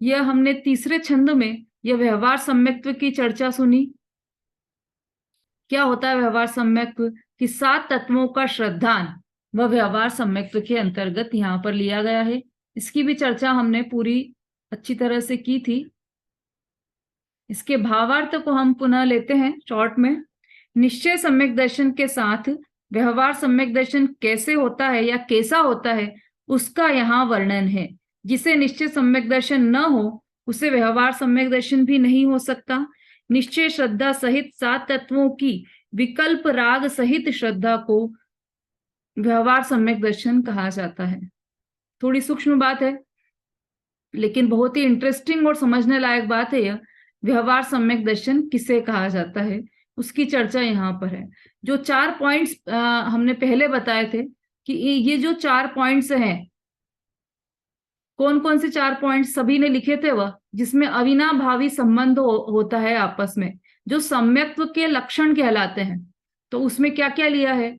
यह हमने तीसरे छंद में यह व्यवहार सम्यक्त्व की चर्चा सुनी। क्या होता है व्यवहार सम्यक्त्व? कि 7 तत्वों का श्रद्धान व व्यवहार सम्यक्त्व के अंतर्गत यहाँ पर लिया गया है। इसकी भी चर्चा हमने पूरी अच्छी तरह से की थी। इसके भावार्थ को हम पुनः लेते हैं शॉर्ट में। निश्चय सम्यक दर्शन के साथ व्यवहार सम्यक दर्शन कैसे होता है या कैसा होता है, उसका यहाँ वर्णन है। जिसे निश्चय सम्यक दर्शन न हो उसे व्यवहार सम्यक दर्शन भी नहीं हो सकता। निश्चय श्रद्धा सहित 7 तत्वों की विकल्प राग सहित श्रद्धा को व्यवहार सम्यक दर्शन कहा जाता है। थोड़ी सूक्ष्म बात है, लेकिन बहुत ही इंटरेस्टिंग और समझने लायक बात है यह। व्यवहार सम्यक दर्शन किसे कहा जाता है, उसकी चर्चा यहाँ पर है। जो 4 पॉइंट्स हमने पहले बताए थे कि ये जो 4 पॉइंट्स हैं, कौन कौन से 4 पॉइंट्स सभी ने लिखे थे वह, जिसमें अविनाभावी संबंध होता है आपस में, जो सम्यक्त्व के लक्षण कहलाते हैं। तो उसमें क्या क्या लिया है?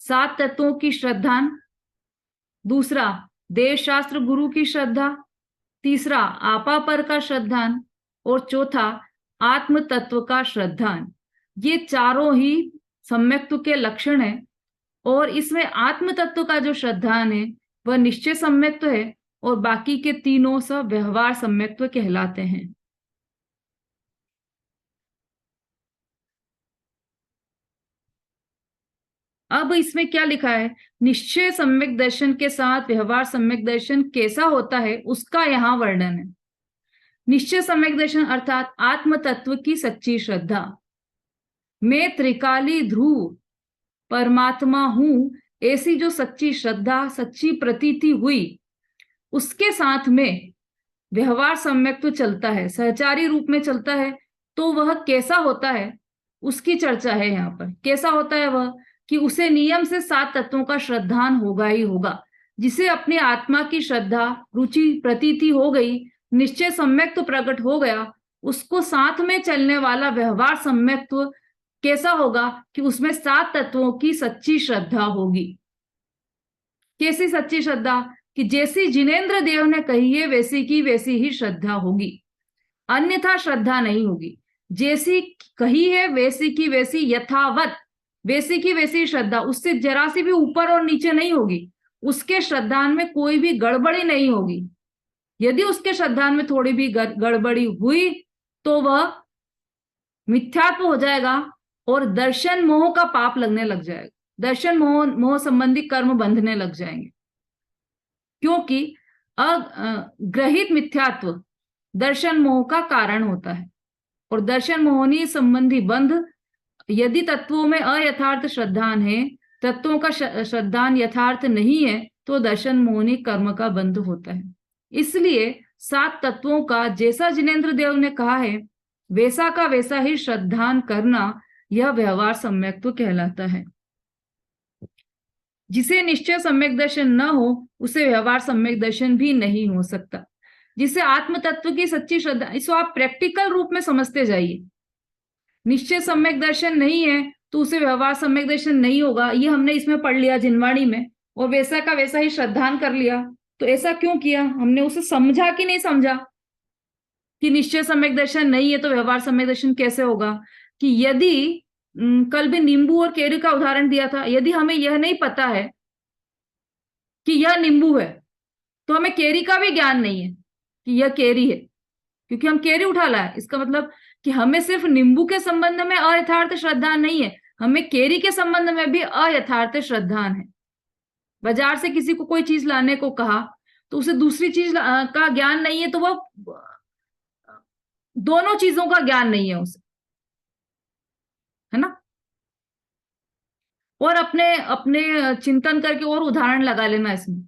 7 तत्वों की श्रद्धान, दूसरा देव शास्त्र गुरु की श्रद्धा, तीसरा आपापर का श्रद्धान, और चौथा आत्म तत्व का श्रद्धान। ये चारों ही सम्यक्त्व के लक्षण है। और इसमें आत्म तत्व का जो श्रद्धान है वह निश्चय सम्यक्त्व है, और बाकी के तीनों सब व्यवहार सम्यक्त्व कहलाते हैं। अब इसमें क्या लिखा है? निश्चय सम्यक दर्शन के साथ व्यवहार सम्यक दर्शन कैसा होता है, उसका यहाँ वर्णन है। निश्चय सम्यक दर्शन अर्थात आत्म तत्व की सच्ची श्रद्धा। मैं त्रिकाली ध्रुव परमात्मा हूं, ऐसी जो सच्ची श्रद्धा, सच्ची प्रतीति हुई, उसके साथ में व्यवहार सम्यक्त्व चलता है, सहचारी रूप में चलता है। तो वह कैसा होता है, उसकी चर्चा है यहाँ पर। कैसा होता है वह? कि उसे नियम से 7 तत्वों का श्रद्धान होगा ही होगा। जिसे अपनी आत्मा की श्रद्धा, रुचि, प्रतीति हो गई, निश्चय सम्यक्त्व प्रकट हो गया, उसको साथ में चलने वाला व्यवहार सम्यक्त्व कैसा होगा? कि उसमें 7 तत्वों की सच्ची श्रद्धा होगी। कैसी सच्ची श्रद्धा? कि जैसी जिनेंद्र देव ने कही है वैसी की वैसी ही श्रद्धा होगी, अन्यथा श्रद्धा नहीं होगी। जैसी कही है वैसी की वैसी, यथावत वैसी की वैसी श्रद्धा, उससे जरा सी भी ऊपर और नीचे नहीं होगी। उसके श्रद्धान में कोई भी गड़बड़ी नहीं होगी। यदि उसके श्रद्धान में थोड़ी भी गड़बड़ी हुई तो वह मिथ्यात्व हो जाएगा और दर्शन मोह का पाप लगने लग जाएगा। दर्शन मोह संबंधी कर्म बंधने लग जाएंगे, क्योंकि ग्रहित मिथ्यात्व दर्शन मोह का कारण होता है। और दर्शन मोहनी संबंधी बंध, यदि तत्वों में अयथार्थ श्रद्धान है, तत्वों का श्रद्धान यथार्थ नहीं है, तो दर्शन मोहनी कर्म का बंध होता है। इसलिए 7 तत्वों का जैसा जिनेंद्र देव ने कहा है वैसा का वैसा ही श्रद्धान करना, यह व्यवहार सम्यक्त्व कहलाता है। जिसे निश्चय सम्यक दर्शन न हो उसे व्यवहार सम्यक दर्शन भी नहीं हो सकता। जिसे आत्म तत्व की सच्ची श्रद्धा, इसको आप प्रैक्टिकल रूप में समझते जाइए। निश्चय सम्यक दर्शन नहीं है तो उसे व्यवहार सम्यक दर्शन नहीं होगा। ये हमने इसमें पढ़ लिया जिनवाणी में, और वैसा का वैसा ही श्रद्धान कर लिया। तो ऐसा क्यों किया? हमने उसे समझा कि नहीं समझा कि निश्चय सम्यक दर्शन नहीं है तो व्यवहार सम्यक दर्शन कैसे होगा? कि यदि कल भी नींबू और केरी का उदाहरण दिया था, यदि हमें यह नहीं पता है कि यह नींबू है, तो हमें केरी का भी ज्ञान नहीं है कि यह केरी है, क्योंकि हम केरी उठा लाए। इसका मतलब कि हमें सिर्फ नींबू के संबंध में अयथार्थ श्रद्धा नहीं है, हमें केरी के संबंध में भी अयथार्थ श्रद्धा है। बाजार से किसी को कोई चीज लाने को कहा तो उसे दूसरी चीज का ज्ञान नहीं है, तो वह दोनों चीजों का ज्ञान नहीं है उसे, है ना। और अपने अपने चिंतन करके और उदाहरण लगा लेना इसमें,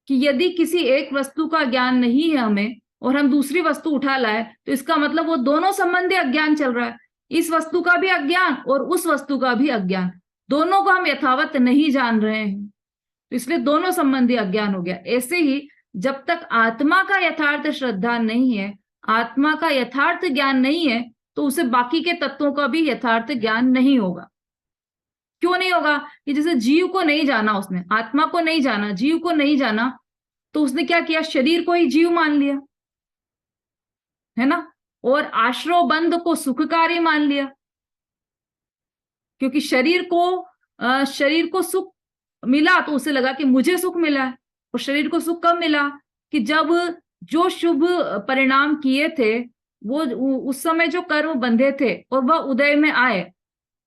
कि यदि किसी एक वस्तु का ज्ञान नहीं है हमें और हम दूसरी वस्तु उठा लाए, तो इसका मतलब वो दोनों संबंधी अज्ञान चल रहा है। इस वस्तु का भी अज्ञान और उस वस्तु का भी अज्ञान, दोनों को हम यथावत नहीं जान रहे हैं, तो इसलिए दोनों संबंधी अज्ञान हो गया। ऐसे ही जब तक आत्मा का यथार्थ श्रद्धा नहीं है, आत्मा का यथार्थ ज्ञान नहीं है, तो उसे बाकी के तत्वों का भी यथार्थ ज्ञान नहीं होगा। क्यों नहीं होगा? कि जैसे जीव को नहीं जाना, उसने आत्मा को नहीं जाना, जीव को नहीं जाना, तो उसने क्या किया? शरीर को ही जीव मान लिया। है ना, और आश्रव बंध को सुखकारी मान लिया, क्योंकि शरीर को सुख मिला तो उसे लगा कि मुझे सुख मिला है। और शरीर को सुख कब मिला कि जब जो शुभ परिणाम किए थे, वो उस समय जो कर्म बंधे थे और वह उदय में आए,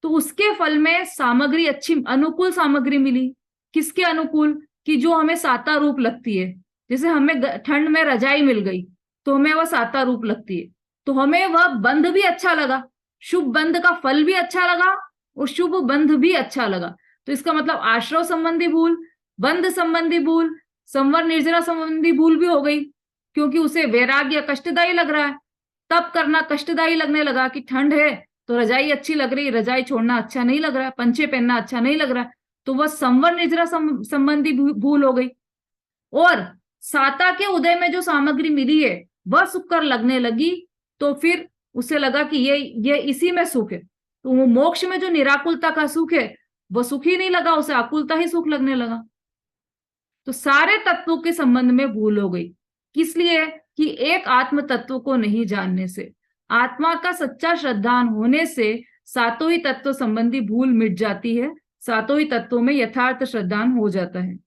तो उसके फल में सामग्री अच्छी अनुकूल सामग्री मिली। किसके अनुकूल? कि जो हमें साता रूप लगती है। जैसे हमें ठंड में रजाई मिल गई तो हमें वह साता रूप लगती है, तो हमें वह बंध भी अच्छा लगा, शुभ बंध का फल भी अच्छा लगा और शुभ बंध भी अच्छा लगा। तो इसका मतलब आश्रव संबंधी भूल, बंध संबंधी भूल, संवर निर्जरा संबंधी भूल भी हो गई, क्योंकि उसे वैराग्य कष्टदायी लग रहा है, तब करना कष्टदायी लगने लगा कि ठंड है तो रजाई अच्छी लग रही, रजाई छोड़ना अच्छा नहीं लग रहा है, पंचे पहनना अच्छा नहीं लग रहा है, तो वह संवर निर्जरा संबंधी भूल हो गई। और साता के उदय में जो सामग्री मिली है वह सुखकर लगने लगी, तो फिर उसे लगा कि ये इसी में सुख है। तो वो मोक्ष में जो निराकुलता का सुख है वो सुख ही नहीं लगा, उसे आकुलता ही सुख लगने लगा। तो सारे तत्वों के संबंध में भूल हो गई, किस लिए? कि एक आत्म तत्व को नहीं जानने से, आत्मा का सच्चा श्रद्धान होने से सातों ही तत्व संबंधी भूल मिट जाती है, सातों ही तत्वों में यथार्थ श्रद्धान हो जाता है।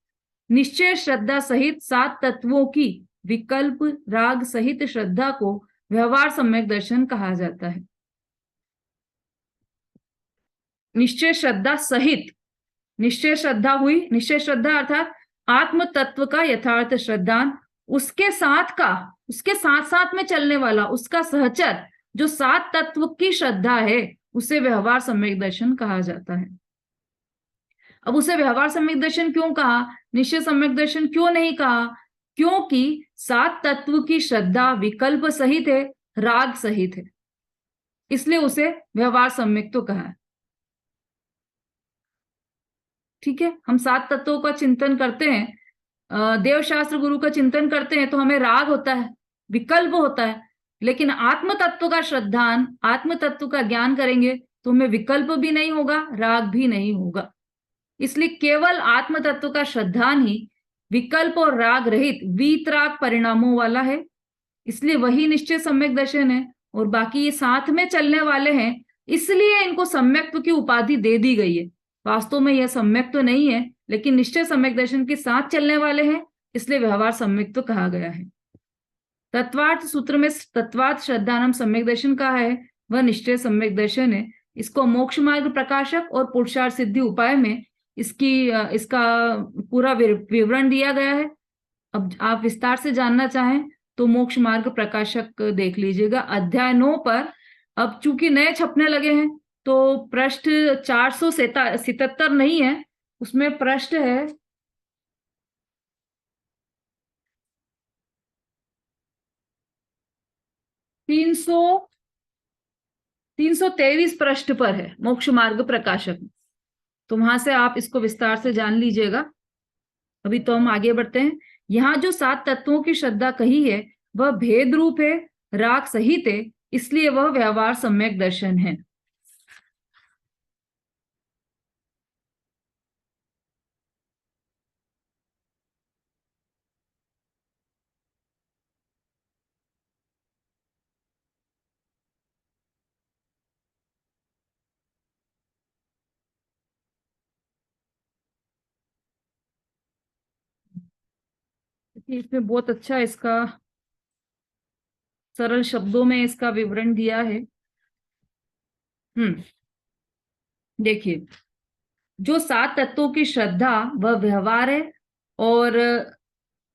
निश्चय श्रद्धा सहित 7 तत्वों की विकल्प राग सहित श्रद्धा को व्यवहार सम्यक दर्शन कहा जाता है। निश्चय श्रद्धा सहित, निश्चय श्रद्धा हुई, निश्चय श्रद्धा अर्थात आत्म तत्व का यथार्थ श्रद्धान, उसके साथ साथ में चलने वाला उसका सहचर जो 7 तत्व की श्रद्धा है, उसे व्यवहार सम्यक दर्शन कहा जाता है। अब उसे व्यवहार सम्यक दर्शन क्यों कहा, निश्चय सम्यक दर्शन क्यों नहीं कहा? क्योंकि 7 तत्व की श्रद्धा विकल्प सहित है, राग सहित है, इसलिए उसे व्यवहार सम्यक तो कहा है। ठीक है, हम 7 तत्वों का चिंतन करते हैं, देवशास्त्र गुरु का चिंतन करते हैं, तो हमें राग होता है, विकल्प होता है, लेकिन आत्म तत्व का श्रद्धान, आत्म तत्व का ज्ञान करेंगे तो हमें विकल्प भी नहीं होगा, राग भी नहीं होगा। इसलिए केवल आत्म तत्व का श्रद्धान ही विकल्प और राग रहित वीतराग परिणामों वाला है, इसलिए वही निश्चय सम्यक दर्शन है। और बाकी ये साथ में चलने वाले हैं, इसलिए इनको सम्यक्त्व की उपाधि दे दी गई है। वास्तव में यह सम्यक तो नहीं है, लेकिन निश्चय सम्यक दर्शन के साथ चलने वाले हैं, इसलिए व्यवहार सम्यक तो कहा गया है। तत्वार्थ सूत्र में तत्वार्थ श्रद्धानम सम्यक दर्शन कहा है, वह निश्चय सम्यक दर्शन है। इसको मोक्ष मार्ग प्रकाशक और पुरुषार्थ सिद्धि उपाय में इसका पूरा विवरण दिया गया है। अब आप विस्तार से जानना चाहें तो मोक्ष मार्ग प्रकाशक देख लीजिएगा, अध्याय 9 पर। अब चूंकि नए छपने लगे हैं तो पृष्ठ 477 नहीं है, उसमें पृष्ठ है 323 पृष्ठ पर है मोक्ष मार्ग प्रकाशक, तो वहां से आप इसको विस्तार से जान लीजिएगा। अभी तो हम आगे बढ़ते हैं। यहाँ जो 7 तत्वों की श्रद्धा कही है वह भेद रूप है, राग सहित है, इसलिए वह व्यवहार सम्यक दर्शन है। इसमें बहुत अच्छा इसका सरल शब्दों में इसका विवरण दिया है। देखिए, जो 7 तत्वों की श्रद्धा वह व्यवहार है, और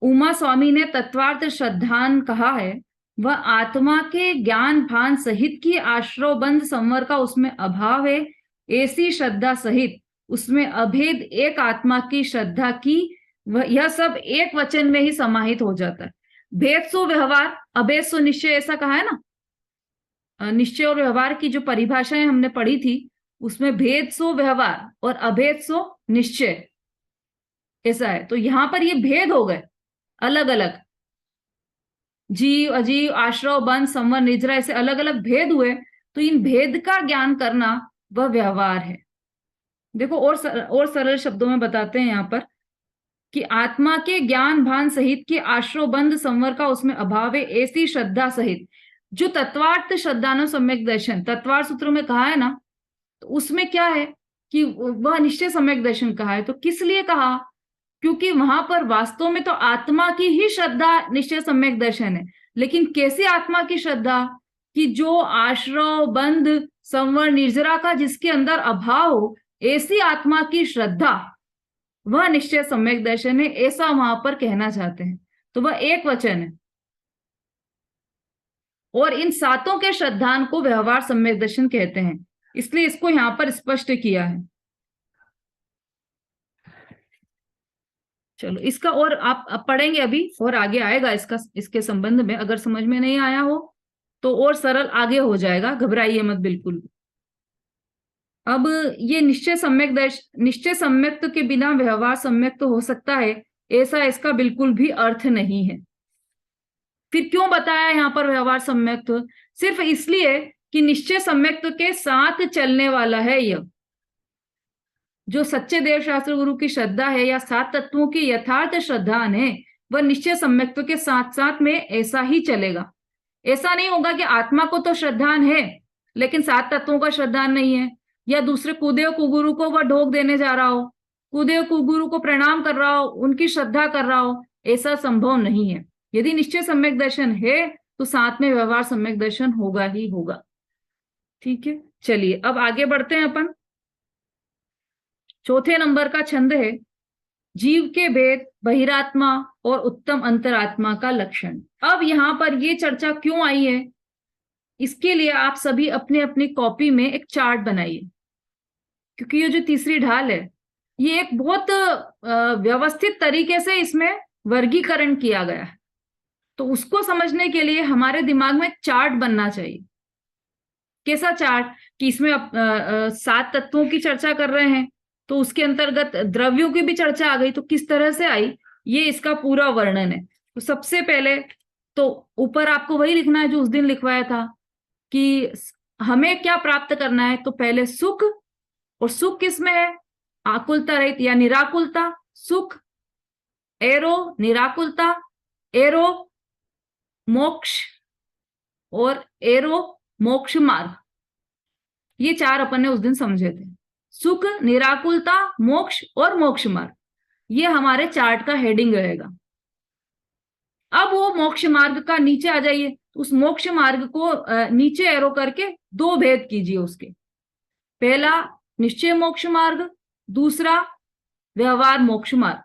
उमा स्वामी ने तत्वार्थ श्रद्धान कहा है, वह आत्मा के ज्ञान भान सहित की आश्रव बंध संवर का उसमें अभाव है, ऐसी श्रद्धा सहित उसमें अभेद एक आत्मा की श्रद्धा की, यह सब एक वचन में ही समाहित हो जाता है। भेद सो व्यवहार, अभेद सो निश्चय, ऐसा कहा है ना। निश्चय और व्यवहार की जो परिभाषाएं हमने पढ़ी थी, उसमें भेद सो व्यवहार और अभेद सो निश्चय, ऐसा है। तो यहां पर ये भेद हो गए अलग अलग, जीव अजीव आश्रव बंध संवर निजरा, ऐसे अलग अलग भेद हुए, तो इन भेद का ज्ञान करना वह व्यवहार है। देखो और सरल शब्दों में बताते हैं यहाँ पर कि आत्मा के ज्ञान भान सहित के आश्रव बंध संवर का उसमें अभाव है, ऐसी श्रद्धा सहित जो तत्वार्थ श्रद्धानु सम्यक दर्शन तत्वार्थ सूत्र में कहा है ना, तो उसमें क्या है कि वह निश्चय सम्यक दर्शन कहा है। तो किस लिए कहा? क्योंकि वहां पर वास्तव में तो आत्मा की ही श्रद्धा निश्चय सम्यक दर्शन है, लेकिन कैसी आत्मा की श्रद्धा? कि जो आश्रव बंध संवर निर्जरा का जिसके अंदर अभाव हो, ऐसी आत्मा की श्रद्धा वह निश्चय सम्यक दर्शन है, ऐसा वहां पर कहना चाहते हैं। तो वह एक वचन है, और इन सातों के श्रद्धान को व्यवहार सम्यक दर्शन कहते हैं, इसलिए इसको यहां पर स्पष्ट किया है। चलो इसका और आप पढ़ेंगे अभी, और आगे आएगा इसका, इसके संबंध में अगर समझ में नहीं आया हो तो और सरल आगे हो जाएगा, घबराइए मत बिल्कुल। अब ये निश्चय सम्यक्त के बिना व्यवहार सम्यक्त हो सकता है, ऐसा इसका बिल्कुल भी अर्थ नहीं है। फिर क्यों बताया यहाँ पर व्यवहार सम्यक्त? सिर्फ इसलिए कि निश्चय सम्यक्त के साथ चलने वाला है यह, जो सच्चे देव शास्त्र गुरु की श्रद्धा है या सात तत्वों की यथार्थ श्रद्धान है, वह निश्चय सम्यक्त के साथ साथ में ऐसा ही चलेगा। ऐसा नहीं होगा कि आत्मा को तो श्रद्धान है लेकिन सात तत्वों का श्रद्धान नहीं है, या दूसरे कुदेव कुगुरु को वह ढोक देने जा रहा हो, कुदेव कुगुरु को प्रणाम कर रहा हो, उनकी श्रद्धा कर रहा हो, ऐसा संभव नहीं है। यदि निश्चय सम्यक दर्शन है तो साथ में व्यवहार सम्यक दर्शन होगा ही होगा। ठीक है, चलिए अब आगे बढ़ते हैं अपन। चौथे नंबर का छंद है जीव के भेद, बहिरात्मा और उत्तम अंतरात्मा का लक्षण। अब यहां पर ये चर्चा क्यों आई है, इसके लिए आप सभी अपने अपनी कॉपी में एक चार्ट बनाइए, क्योंकि ये जो तीसरी ढाल है ये एक बहुत व्यवस्थित तरीके से इसमें वर्गीकरण किया गया है, तो उसको समझने के लिए हमारे दिमाग में चार्ट बनना चाहिए। कैसा चार्ट? कि इसमें सात तत्वों की चर्चा कर रहे हैं तो उसके अंतर्गत द्रव्यों की भी चर्चा आ गई, तो किस तरह से आई, ये इसका पूरा वर्णन है। तो सबसे पहले तो ऊपर आपको वही लिखना है जो उस दिन लिखवाया था कि हमें क्या प्राप्त करना है। तो पहले सुख, और सुख किसमें है? आकुलता रहित या निराकुलता सुख, एरो निराकुलता, एरो मोक्ष, और एरो मोक्ष मार्ग। ये चार अपन ने उस दिन समझे थे, सुख, निराकुलता, मोक्ष और मोक्ष मार्ग। ये हमारे चार्ट का हेडिंग रहेगा। अब वो मोक्ष मार्ग का नीचे आ जाइए, उस मोक्ष मार्ग को नीचे एरो करके दो भेद कीजिए उसके। पहला निश्चय मोक्ष मार्ग, दूसरा व्यवहार मोक्ष मार्ग।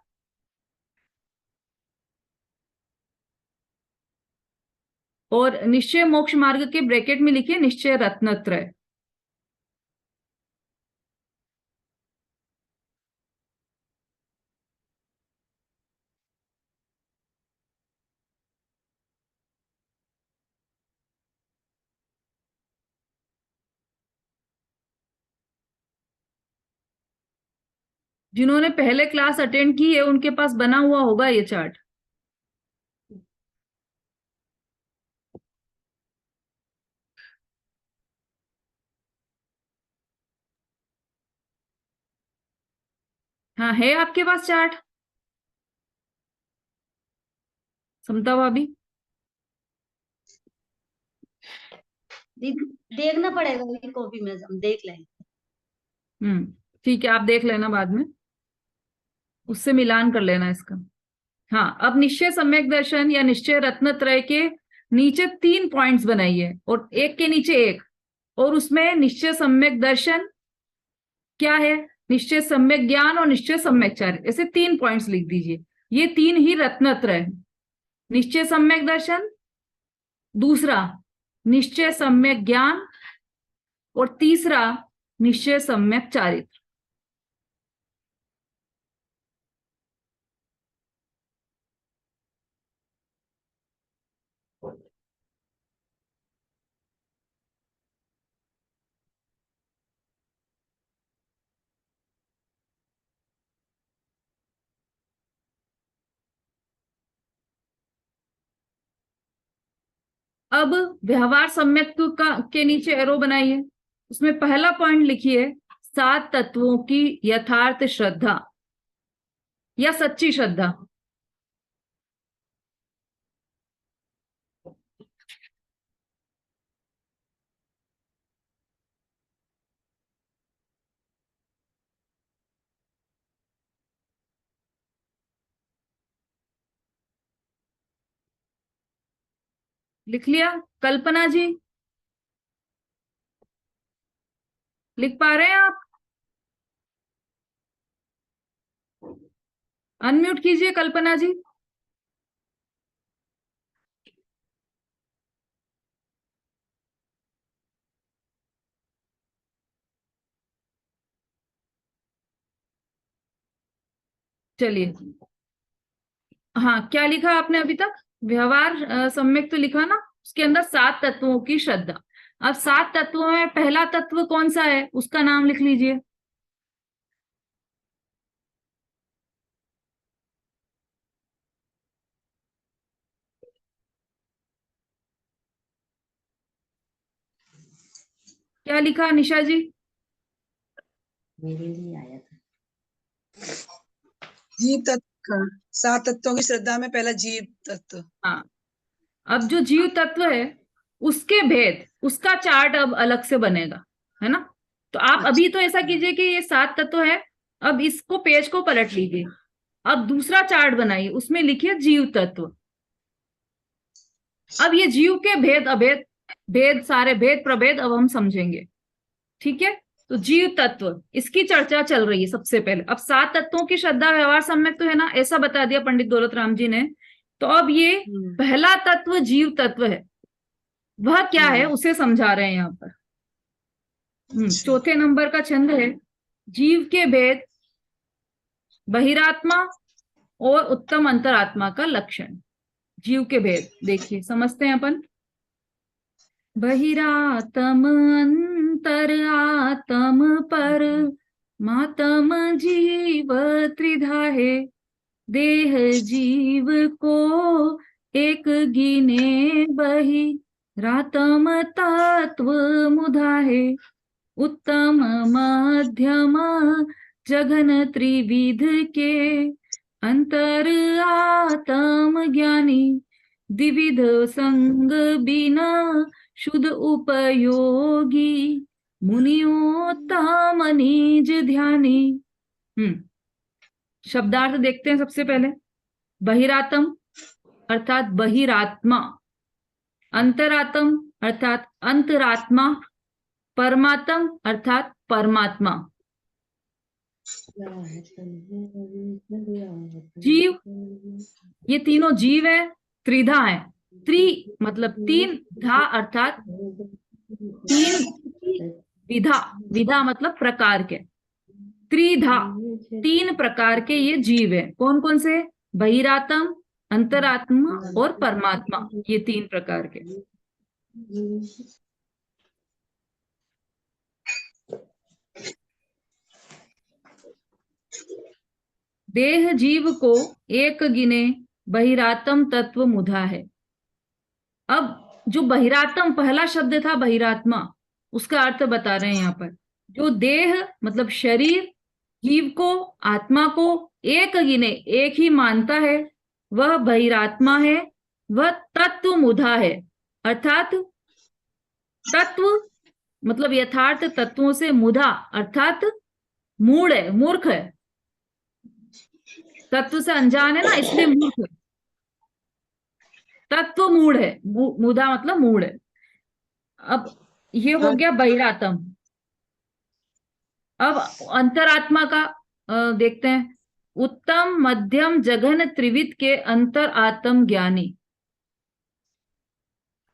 और निश्चय मोक्ष मार्ग के ब्रैकेट में लिखिए निश्चय रत्नत्रय। जिन्होंने पहले क्लास अटेंड की है उनके पास बना हुआ होगा ये चार्ट। हाँ, है आपके पास चार्ट समता भाभी? देखना पड़ेगा कॉपी में, हम देख लेंगे। ठीक है, आप देख लेना, बाद में उससे मिलान कर लेना इसका। हाँ, अब निश्चय सम्यक दर्शन या निश्चय रत्नत्रय के नीचे 3 पॉइंट्स बनाइए, और एक के नीचे एक, और उसमें निश्चय सम्यक दर्शन क्या है, निश्चय सम्यक ज्ञान और निश्चय सम्यक चार्य, ऐसे 3 पॉइंट्स लिख दीजिए। ये 3 ही रत्नत्रय है। निश्चय सम्यक दर्शन, दूसरा निश्चय सम्यक ज्ञान, और तीसरा निश्चय सम्यक चारित्र। अब व्यवहार सम्यक का के नीचे एरो बनाइए, उसमें पहला पॉइंट लिखिए सात तत्वों की यथार्थ श्रद्धा या सच्ची श्रद्धा। लिख लिया? कल्पना जी, लिख पा रहे हैं आप? अनम्यूट कीजिए कल्पना जी। चलिए, हाँ, क्या लिखा आपने अभी तक? व्यवहार सम्यक तो लिखा ना, उसके अंदर 7 तत्वों की श्रद्धा। अब 7 तत्वों में पहला तत्व कौन सा है, उसका नाम लिख लीजिए। क्या लिखा निशा जी? मेरे लिए आया था। जीव तत्व का 7 तत्वों की श्रद्धा में पहला जीव तत्व। हाँ, अब जो जीव तत्व है उसके भेद, उसका चार्ट अब अलग से बनेगा, है ना? तो आप अभी तो ऐसा कीजिए कि ये 7 तत्व है, अब इसको पेज को पलट लीजिए, अब दूसरा चार्ट बनाइए, उसमें लिखिए जीव तत्व। अब ये जीव के भेद अभेद, भेद सारे भेद प्रभेद अब हम समझेंगे, ठीक है? तो जीव तत्व, इसकी चर्चा चल रही है सबसे पहले। अब 7 तत्वों की श्रद्धा व्यवहार सम्यक तो है ना, ऐसा बता दिया पंडित दौलत राम जी ने। तो अब ये पहला तत्व जीव तत्व है, वह क्या है उसे समझा रहे हैं यहाँ पर। चौथे नंबर का छंद है, जीव के भेद, बहिरात्मा और उत्तम अंतरात्मा का लक्षण। जीव के भेद देखिए, समझते हैं अपन। बहिरातम अंतर आत्म पर मातम जीव त्रिधा है, देह जीव को एक गिने बहि रातम तत्व मुधा है, उत्तम मध्यम जघन त्रिविध के अंतर आत्म ज्ञानी, द्विविध संग बिना शुद्ध उपयोगी, मुनियोत्तम निज ध्यानी। शब्दार्थ देखते हैं सबसे पहले। बहिरातम अर्थात बहिरात्मा, अंतरात्म अर्थात अंतरात्मा, परमात्म अर्थात परमात्मा। जीव, ये तीनों जीव है, त्रिधा है। त्रि मतलब 3, धा अर्थात 3, विधा, विधा मतलब प्रकार के, त्रिधा 3 प्रकार के ये जीव है। कौन कौन से? बहिरात्म, अंतरात्मा और परमात्मा, ये 3 प्रकार के। देह जीव को एक गिने बहिरात्म तत्व मुधा है। अब जो बहिरात्म पहला शब्द था बहिरात्मा, उसका अर्थ बता रहे हैं यहाँ पर। जो देह मतलब शरीर, जीव को, आत्मा को एक गिने, एक ही मानता है, वह बहिरात्मा है। वह तत्व मुधा है, अर्थात तत्व मतलब यथार्थ तत्वों से मुधा अर्थात मूढ़ है, मूर्ख है। तत्व से अनजान है ना, इसलिए मूर्ख है। तत्व मूढ़ है, मुधा मतलब मूढ़ है। अब ये हो गया बहिरात्म। अब अंतरात्मा का देखते हैं। उत्तम मध्यम जघन त्रिविध के अंतर आत्म ज्ञानी।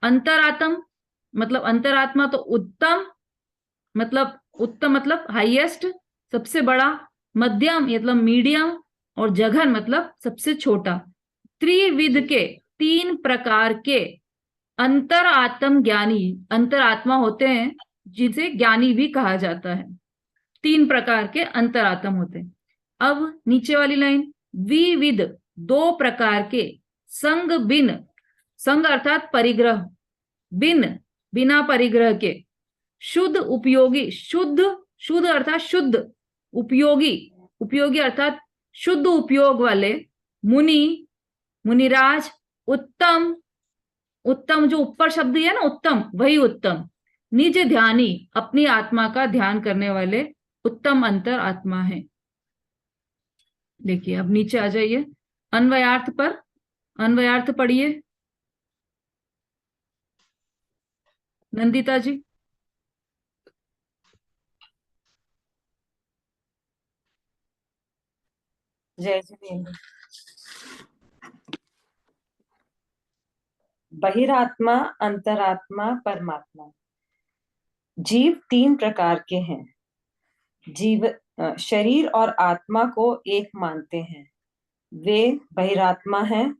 अंतरात्म मतलब अंतरात्मा तो उत्तम मतलब हाईएस्ट, सबसे बड़ा, मध्यम मतलब मीडियम, और जघन मतलब सबसे छोटा। त्रिविध के 3 प्रकार के अंतरात्म ज्ञानी, अंतरात्मा होते हैं जिसे ज्ञानी भी कहा जाता है। 3 प्रकार के अंतरात्म होते हैं। अब नीचे वाली लाइन, विविध 2 प्रकार के संग बिन, संग अर्थात परिग्रह, बिन बिना परिग्रह के, शुद्ध उपयोगी, शुद्ध शुद्ध अर्थात शुद्ध, उपयोगी उपयोगी अर्थात शुद्ध उपयोग वाले, मुनि मुनिराज, उत्तम उत्तम जो ऊपर शब्द है ना उत्तम, वही उत्तम, निज ध्यानी अपनी आत्मा का ध्यान करने वाले उत्तम अंतर आत्मा है। देखिए अब नीचे आ जाइए, अन्वयार्थ पर, अन्वयार्थ पढ़िए। नंदिता जी। जय जिनेन्द्र। बहिरात्मा, अंतरात्मा, परमात्मा। जीव 3 प्रकार के हैं। जीव शरीर और आत्मा को एक मानते हैं, वे बहिरात्मा हैं।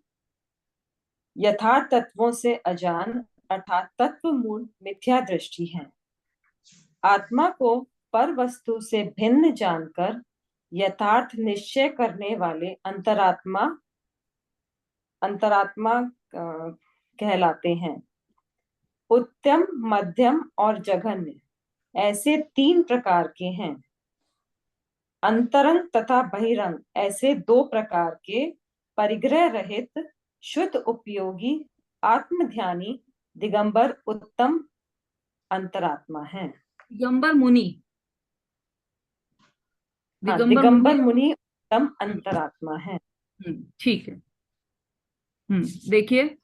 यथार्थ तत्वों से अजान अर्थात तत्व मूल मिथ्या दृष्टि है। आत्मा को पर वस्तु से भिन्न जानकर यथार्थ निश्चय करने वाले अंतरात्मा अंतरात्मा कहलाते हैं। उत्तम, मध्यम और जघन्य ऐसे 3 प्रकार के हैं। अंतरंग तथा बहिरंग ऐसे 2 प्रकार के परिग्रह रहित शुद्ध उपयोगी आत्मध्यानी दिगंबर उत्तम अंतरात्मा हैं। दिगंबर मुनि, दिगंबर मुनि उत्तम अंतरात्मा है। ठीक है। देखिए,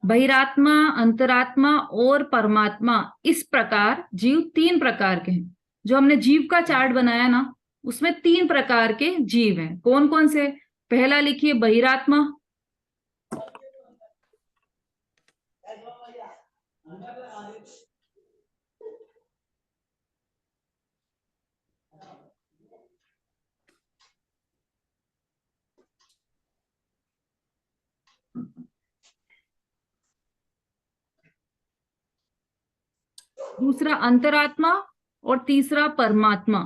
बहिरात्मा, अंतरात्मा और परमात्मा, इस प्रकार जीव 3 प्रकार के हैं। जो हमने जीव का चार्ट बनाया ना, उसमें 3 प्रकार के जीव हैं। कौन कौन से? पहला लिखिए बहिरात्मा, दूसरा अंतरात्मा और तीसरा परमात्मा।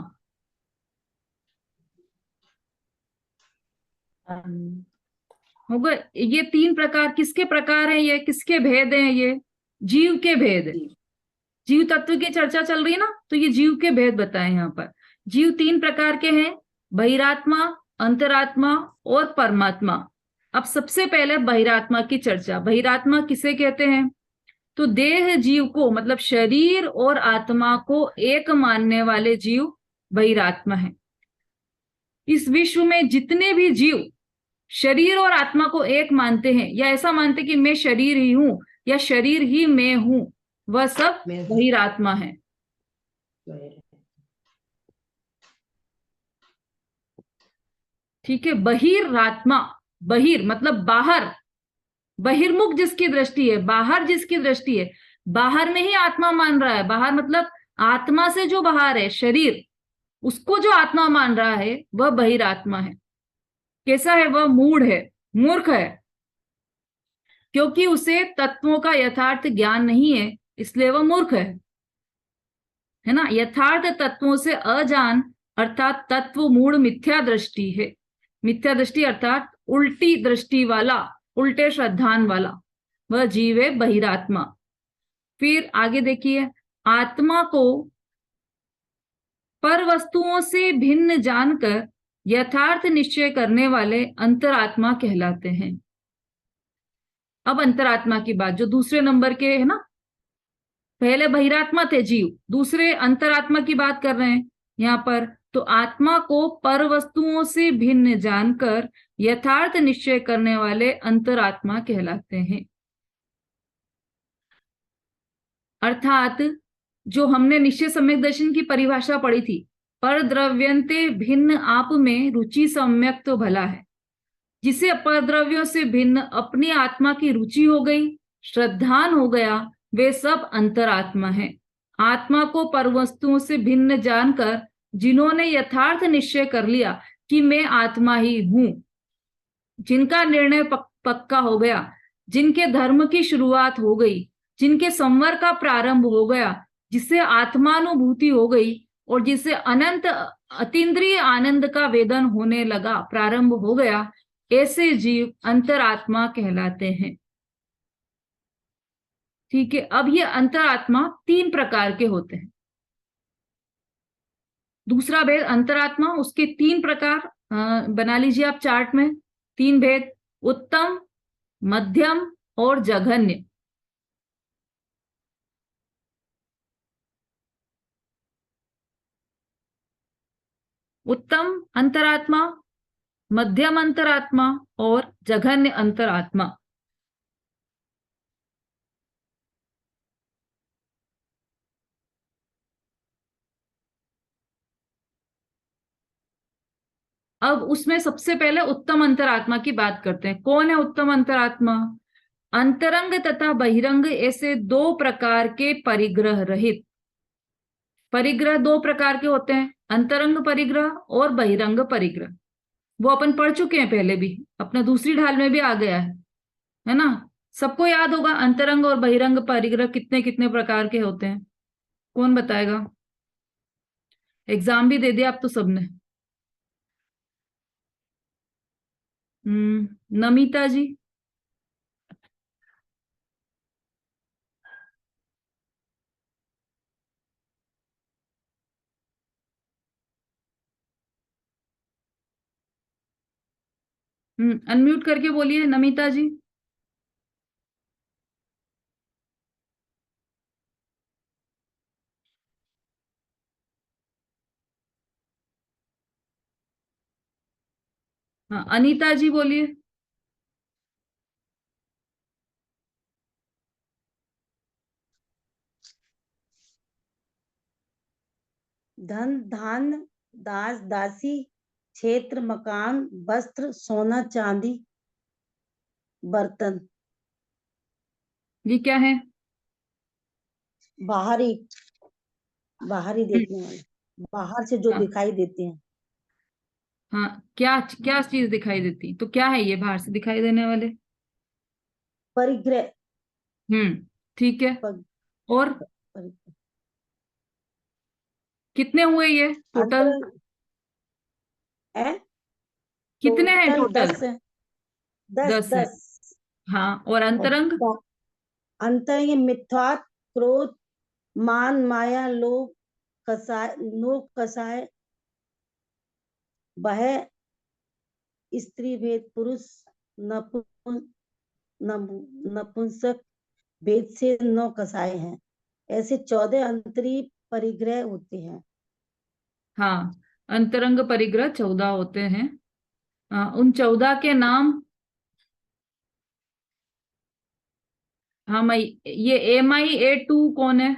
हो गए। ये 3 प्रकार किसके प्रकार हैं? ये किसके भेद हैं? ये जीव के भेद है। जीव तत्व की चर्चा चल रही है ना, तो ये जीव के भेद बताए यहाँ पर। जीव 3 प्रकार के हैं, बहिरात्मा, अंतरात्मा और परमात्मा। अब सबसे पहले बहिरात्मा की चर्चा। बहिरात्मा किसे कहते हैं? तो देह जीव को, मतलब शरीर और आत्मा को एक मानने वाले जीव बहिरात्मा है। इस विश्व में जितने भी जीव शरीर और आत्मा को एक मानते हैं, या ऐसा मानते कि मैं शरीर ही हूं या शरीर ही मैं हूं, वह सब बहिरात्मा है। ठीक है। बहिरात्मा, बहिर मतलब बाहर, बहिर्मुख जिसकी दृष्टि है, बाहर जिसकी दृष्टि है, बाहर में ही आत्मा मान रहा है। बाहर मतलब आत्मा से जो बाहर है, शरीर, उसको जो आत्मा मान रहा है, वह बहिरात्मा है। कैसा है? वह मूढ़ है, मूर्ख है, क्योंकि उसे तत्वों का यथार्थ ज्ञान नहीं है, इसलिए वह मूर्ख है ना। यथार्थ तत्वों से अजान अर्थात तत्व मूढ़ मिथ्या दृष्टि है। मिथ्या दृष्टि अर्थात उल्टी दृष्टि वाला, उल्टे श्रद्धान वाला, वह जीव है बहिरात्मा। फिर आगे देखिए, आत्मा को पर वस्तुओं से भिन्न जानकर यथार्थ निश्चय करने वाले अंतरात्मा कहलाते हैं। अब अंतरात्मा की बात, जो दूसरे नंबर के है ना, पहले बहिरात्मा थे जीव, दूसरे अंतरात्मा की बात कर रहे हैं यहाँ पर। तो आत्मा को पर वस्तुओं से भिन्न जानकर यथार्थ निश्चय करने वाले अंतरात्मा कहलाते हैं। अर्थात जो हमने निश्चय सम्यक दर्शन की परिभाषा पढ़ी थी, पर द्रव्यंते भिन्न आप में रुचि सम्यक तो भला है। जिसे अपद्रव्यों से भिन्न अपनी आत्मा की रुचि हो गई, श्रद्धान हो गया, वे सब अंतरात्मा है। आत्मा को परवस्तुओं से भिन्न जानकर जिन्होंने यथार्थ निश्चय कर लिया कि मैं आत्मा ही हूं, जिनका निर्णय पक्का हो गया, जिनके धर्म की शुरुआत हो गई, जिनके संवर का प्रारंभ हो गया, जिसे आत्मानुभूति हो गई और जिसे अनंत अतीन्द्रिय आनंद का वेदन होने लगा, प्रारंभ हो गया, ऐसे जीव अंतरात्मा कहलाते हैं। ठीक है। अब ये अंतरात्मा 3 प्रकार के होते हैं। दूसरा भेद अंतरात्मा, उसके 3 प्रकार बना लीजिए आप चार्ट में। 3 भेद, उत्तम, मध्यम और जघन्य। उत्तम अंतरात्मा, मध्यम अंतरात्मा और जघन्य अंतरात्मा। अब उसमें सबसे पहले उत्तम अंतरात्मा की बात करते हैं। कौन है उत्तम अंतरात्मा? अंतरंग तथा बहिरंग ऐसे दो प्रकार के परिग्रह रहित। परिग्रह दो प्रकार के होते हैं, अंतरंग परिग्रह और बहिरंग परिग्रह। वो अपन पढ़ चुके हैं पहले भी, अपना दूसरी ढाल में भी आ गया है ना। सबको याद होगा अंतरंग और बहिरंग परिग्रह कितने कितने प्रकार के होते हैं। कौन बताएगा? एग्जाम भी दे दिया आप तो सबने। नमिता जी। अनम्यूट करके बोलिए नमिता जी। हाँ अनीता जी बोलिए। धन धान्य दास दासी क्षेत्र मकान वस्त्र सोना चांदी बर्तन। ये क्या है? बाहरी बाहरी देखने वाले, बाहर से जो हाँ दिखाई देते हैं। हाँ, क्या क्या चीज दिखाई देती, तो क्या है ये बाहर से दिखाई देने वाले? परिग्रह। ठीक है। पर, और परिग्रह। कितने हुए ये टोटल? अंतरंग है, कितने हैं टोटल टोटल? 10 है। 10 10 है। 10। हाँ और अंतरंग? और अंतरंग मिथ्यात्व क्रोध मान माया लोभ कसाय नोक कसाय वह स्त्री भेद पुरुष नपुं नपुंसक भेद से 9 कसाय हैं। ऐसे 14 अंतरी परिग्रह होते हैं। हाँ अंतरंग परिग्रह 14 होते हैं। उन 14 के नाम। हाँ मैं, ये MI A2 कौन है?